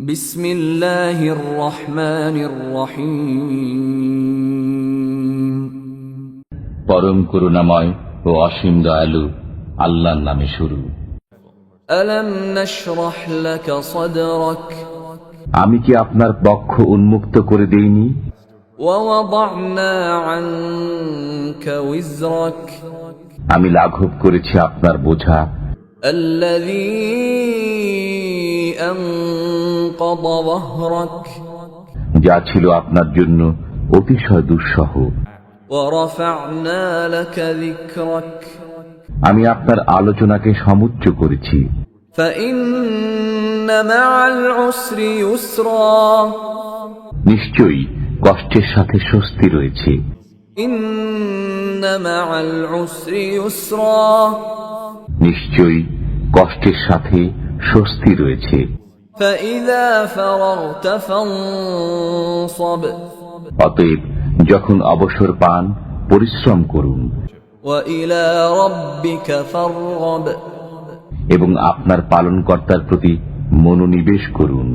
বিসমিল্লাহির রহমানির রহিম। পরম করুণাময় ও অসীম দয়ালু আল্লাহর নামে শুরু। আলাম নাশরাহ লাকা সাদরাক, আমি কি আপনার বক্ষ উন্মুক্ত করে দেইনি? ওয়া ওয়াদা'না আনকা উযরাক, আমি লাঘব করেছি আপনার বোঝা, আল্লাযী আনকাযা যাহরাক, যা ছিল আপনার জন্য অতিশয় দুঃসহ। ওয়া রাফা'না লাকা যিকরাক, আমি আপনার আলোচনাকে সমুচ্চ করেছি। ফাইন্না মা'আল উসরি ইউসরা, নিশ্চয়ই কষ্টের সাথে স্বস্তি রয়েছে। ইন্না মা'আল উসরি ইউসরা, নিশ্চয়ই কষ্টের সাথে স্বস্তি রয়েছে। ফাইযা ফারাগতা ফানসাব, অতএব যখন অবসর পান পরিশ্রম করুন, ওয়া ইলা রাব্বিকা ফারগাব, এবং আপনার পালনকর্তার প্রতি মনোনিবেশ করুন।